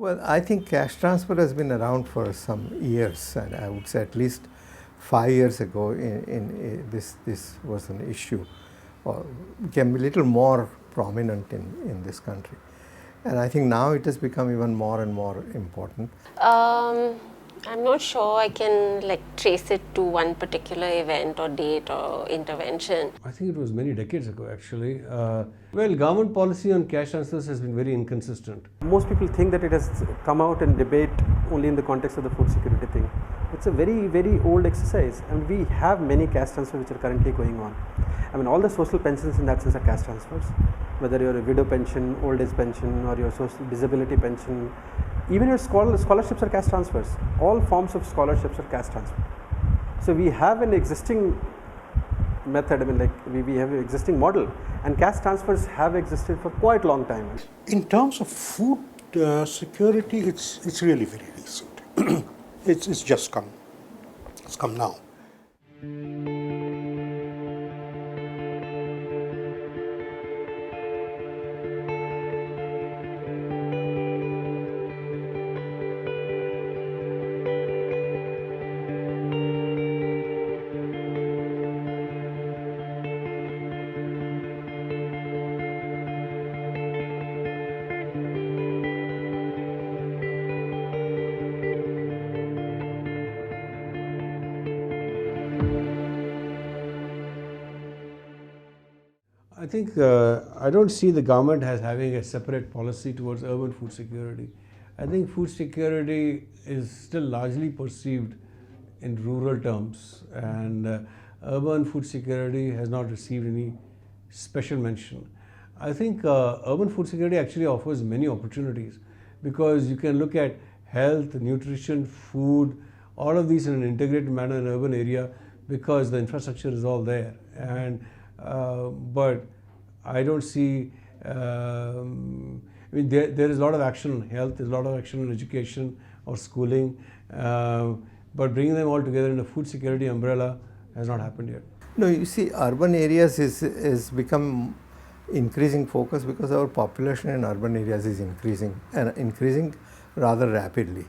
Well, I think cash transfer has been around for some years, and I would say at least 5 years ago, this was an issue, or became a little more prominent in this country. And I think now it has become even more and more important. I'm not sure I can trace it to one particular event or date or intervention. I think it was many decades ago actually. Well, government policy on cash transfers has been very inconsistent. Most people think that it has come out in debate only in the context of the food security thing. It's a very, very old exercise, and we have many cash transfers which are currently going on. I mean, all the social pensions in that sense are cash transfers, whether you're a widow pension, old age pension, or your social disability pension. Even your scholarships are cash transfers. All forms of scholarships are cash transfer. So we have an existing method, I mean, we have an existing model, and cash transfers have existed for quite a long time. In terms of food security, it's really very recent. It's just come. It's come now. I think I don't see the government as having a separate policy towards urban food security. I think food security is still largely perceived in rural terms, and urban food security has not received any special mention. I think urban food security actually offers many opportunities, because you can look at health, nutrition, food, all of these in an integrated manner in an urban area, because the infrastructure is all there. And but I don't see, I mean, there is a lot of action on health, there's a lot of action on education or schooling, but bringing them all together in a food security umbrella has not happened yet. No, you see, urban areas is become increasing focus because our population in urban areas is increasing, and increasing rather rapidly.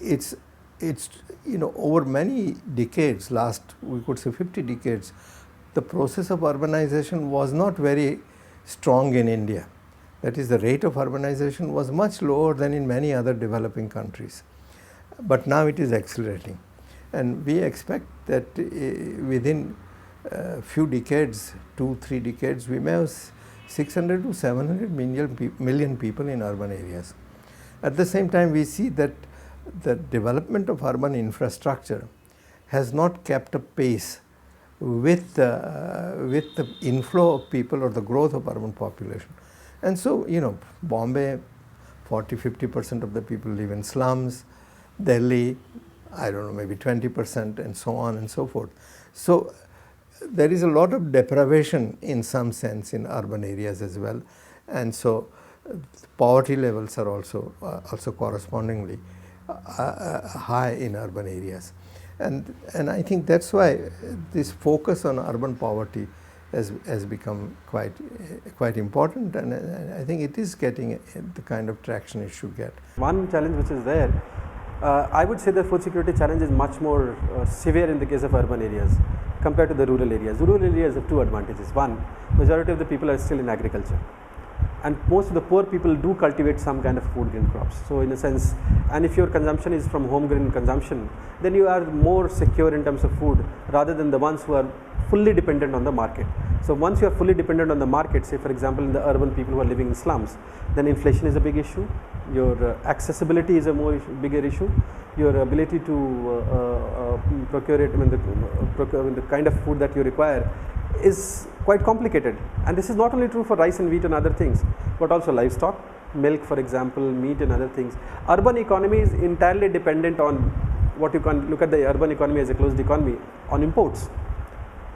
It's over many decades, we could say 50 decades, the process of urbanization was not very strong in India. That is, the rate of urbanization was much lower than in many other developing countries. But now it is accelerating. And we expect that within a few decades, 2-3 decades, we may have 600 to 700 million people in urban areas. At the same time, we see that the development of urban infrastructure has not kept a pace with the inflow of people or the growth of urban population. And so, Bombay, 40-50% of the people live in slums. Delhi, I don't know, maybe 20%, and so on and so forth. So there is a lot of deprivation in some sense in urban areas as well. And so poverty levels are also correspondingly high in urban areas. And I think that's why this focus on urban poverty has become quite important, and I think it is getting the kind of traction it should get. One challenge which is there, I would say the food security challenge is much more severe in the case of urban areas compared to the rural areas. Rural areas have two advantages. One, majority of the people are still in agriculture, and most of the poor people do cultivate some kind of food grain crops. So in a sense, and if your consumption is from home grain consumption, then you are more secure in terms of food rather than the ones who are fully dependent on the market. So once you are fully dependent on the market, say for example in the urban people who are living in slums, then inflation is a big issue, your accessibility is a bigger issue, your ability to procure it, the kind of food that you require is quite complicated. And this is not only true for rice and wheat and other things, but also livestock, milk for example, meat and other things. Urban economy is entirely dependent on what you can look at the urban economy as a closed economy, on imports.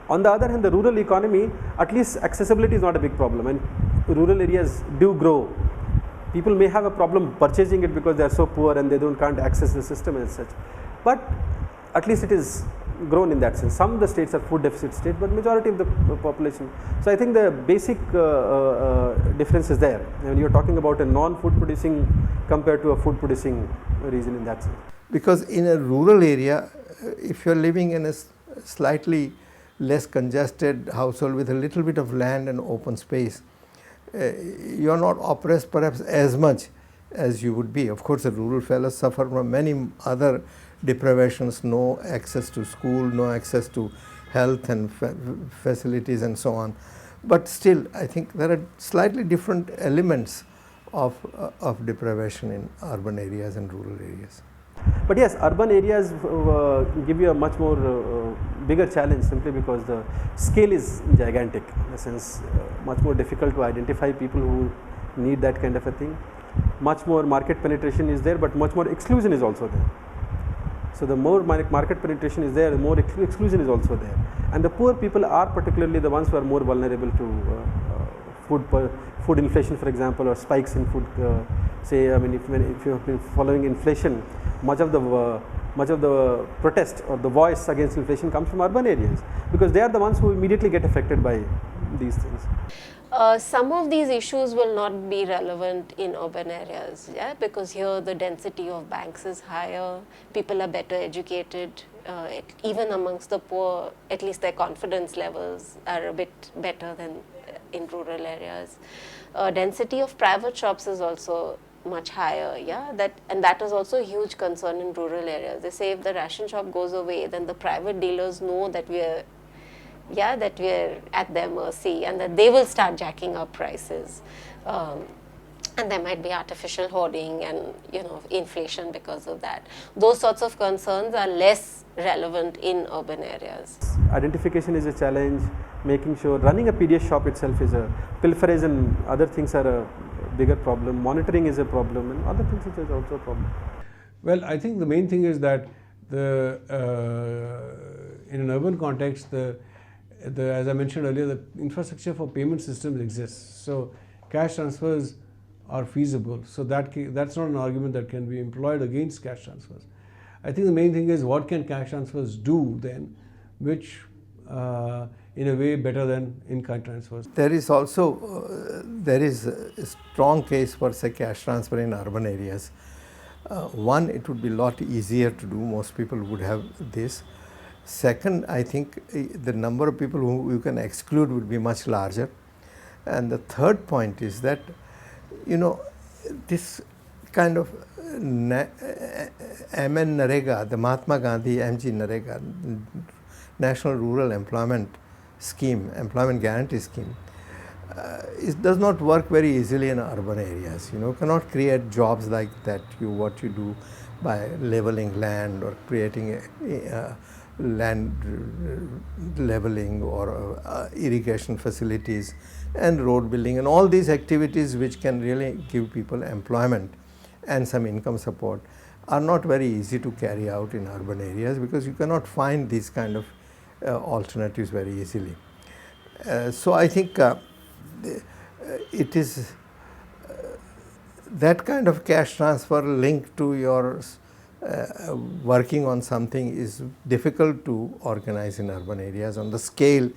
On the other hand, the rural economy, at least accessibility is not a big problem, and rural areas do grow. People may have a problem purchasing it because they are so poor and they can't access the system and such, but at least it is grown in that sense. Some of the states are food deficit states, but majority of the population. So I think the basic difference is there. When you're talking about a non-food producing compared to a food producing region in that sense. Because in a rural area, if you're living in a slightly less congested household with a little bit of land and open space, you are not oppressed perhaps as much as you would be. Of course, the rural fellows suffer from many other deprivations, no access to school, no access to health and facilities and so on. But still, I think there are slightly different elements of deprivation in urban areas and rural areas. But yes, urban areas give you a much more bigger challenge simply because the scale is gigantic. In a sense, much more difficult to identify people who need that kind of a thing. Much more market penetration is there, but much more exclusion is also there. So the more market penetration is there, the more exclusion is also there. And the poor people are particularly the ones who are more vulnerable to food inflation, for example, or spikes in food. Say, I mean, if you have been following inflation, much of the protest or the voice against inflation comes from urban areas, because they are the ones who immediately get affected by these things. Some of these issues will not be relevant in urban areas, yeah, because here the density of banks is higher, people are better educated, even amongst the poor, at least their confidence levels are a bit better than in rural areas. Density of private shops is also much higher, yeah, that is also a huge concern in rural areas. They say if the ration shop goes away, then the private dealers know that we're at their mercy and that they will start jacking up prices. And there might be artificial hoarding and, you know, inflation because of that. Those sorts of concerns are less relevant in urban areas. Identification is a challenge, making sure running a PDS shop itself is a pilferage, and other things are a bigger problem. Monitoring is a problem, and other things is also a problem. Well, I think the main thing is that in an urban context, as I mentioned earlier, the infrastructure for payment systems exists. So cash transfers are feasible. So that's not an argument that can be employed against cash transfers. I think the main thing is what can cash transfers do then, which in a way better than in-kind transfers. There is also there is a strong case for say cash transfer in urban areas. One, it would be a lot easier to do. Most people would have this. Second, I think the number of people who you can exclude would be much larger. And the third point is that, you know, this kind of Narega, the Mahatma Gandhi MG Narega, National Rural Employment Scheme, Employment Guarantee Scheme, it does not work very easily in urban areas. You know, cannot create jobs like that. What you do by leveling land or creating land leveling or irrigation facilities and road building and all these activities which can really give people employment and some income support are not very easy to carry out in urban areas because you cannot find these kind of alternatives very easily. So I think it is that kind of cash transfer linked to your working on something is difficult to organize in urban areas on the scale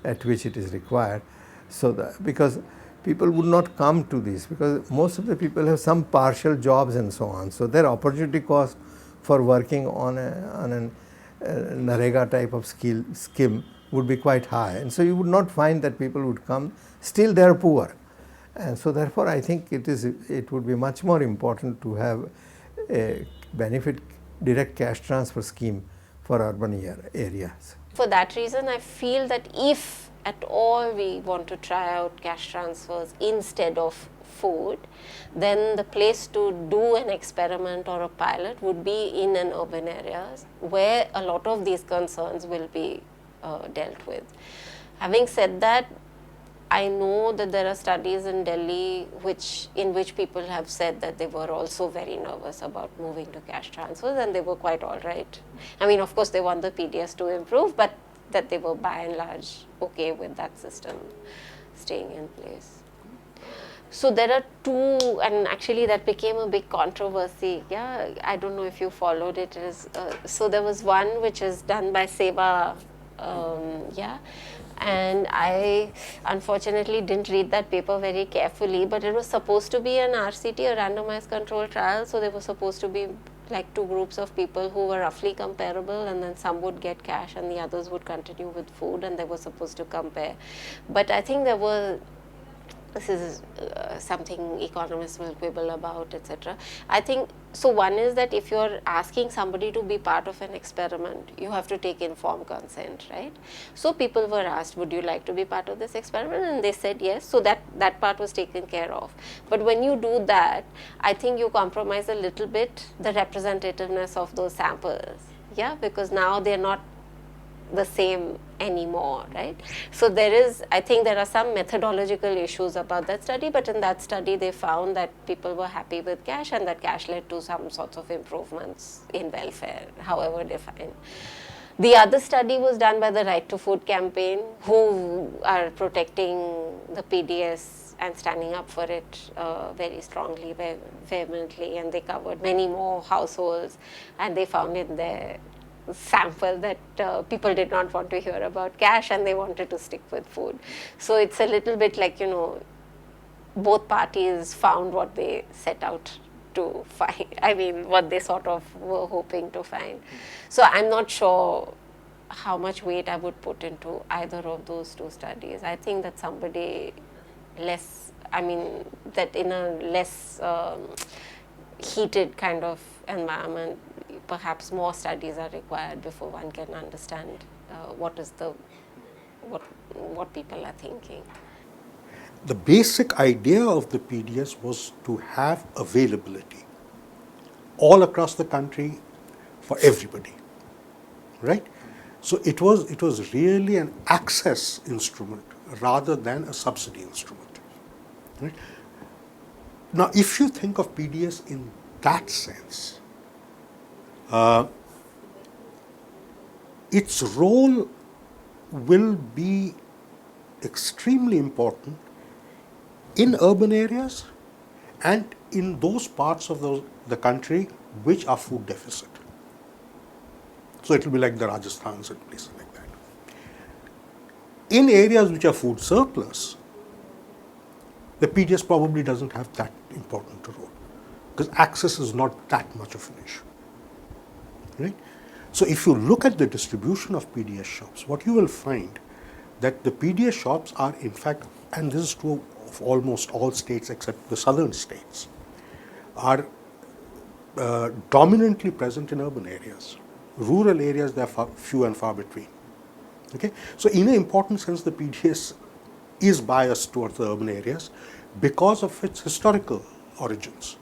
at which it is required. So because people would not come to this, because most of the people have some partial jobs and so on. So their opportunity cost for working on a Narega type of scheme would be quite high, and so you would not find that people would come. Still they are poor, and so therefore I think it would be much more important to have a benefit direct cash transfer scheme for urban areas. For that reason, I feel that if at all we want to try out cash transfers instead of food, then the place to do an experiment or a pilot would be in an urban areas where a lot of these concerns will be dealt with. Having said that, I know that there are studies in Delhi in which people have said that they were also very nervous about moving to cash transfers, and they were quite all right. I mean, of course, they want the PDS to improve, but that they were by and large okay with that system staying in place. So there are two, and actually that became a big controversy. Yeah, I don't know if you followed it. It is, so there was one which is done by Seva, yeah, and I unfortunately didn't read that paper very carefully, but it was supposed to be an RCT, a randomized controlled trial, so there was supposed to be like two groups of people who were roughly comparable, and then some would get cash and the others would continue with food, and they were supposed to compare. But I think there were, this is something economists will quibble about, etc. I think, so one is that if you're asking somebody to be part of an experiment, you have to take informed consent, right? So people were asked, would you like to be part of this experiment? And they said yes, so that part was taken care of. But when you do that, I think you compromise a little bit the representativeness of those samples, yeah, because now they're not the same anymore, right? So there is, I think there are some methodological issues about that study, but in that study they found that people were happy with cash, and that cash led to some sorts of improvements in welfare, however defined. The other study was done by the Right to Food campaign, who are protecting the PDS and standing up for it very strongly, vehemently, and they covered many more households, and they found in their sample that people did not want to hear about cash and they wanted to stick with food. So it's a little bit like, you know, both parties found what they set out to find, I mean what they sort of were hoping to find. So I'm not sure how much weight I would put into either of those two studies. I think that somebody less, I mean that in a less heated kind of environment, perhaps more studies are required before one can understand what people are thinking. The basic idea of the PDS was to have availability all across the country for everybody, right? So it was really an access instrument rather than a subsidy instrument, right? Now, if you think of PDS in that sense, its role will be extremely important in urban areas and in those parts of the country which are food deficit. So it will be like the Rajasthans and places like that. In areas which are food surplus, the PDS probably doesn't have that important a role because access is not that much of an issue, right? So if you look at the distribution of PDS shops, what you will find that the PDS shops are in fact, and this is true of almost all states except the southern states, are dominantly present in urban areas. Rural areas, they are few and far between. Okay? So in an important sense, the PDS is biased towards the urban areas because of its historical origins.